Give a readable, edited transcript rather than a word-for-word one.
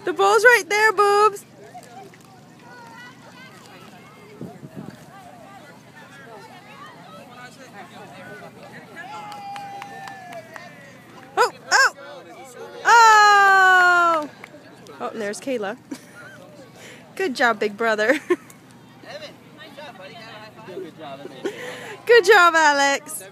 The ball's right there, boobs. Oh, oh, oh! Oh, and there's Kayla. Good job, big brother. Good job, Good job, Alex.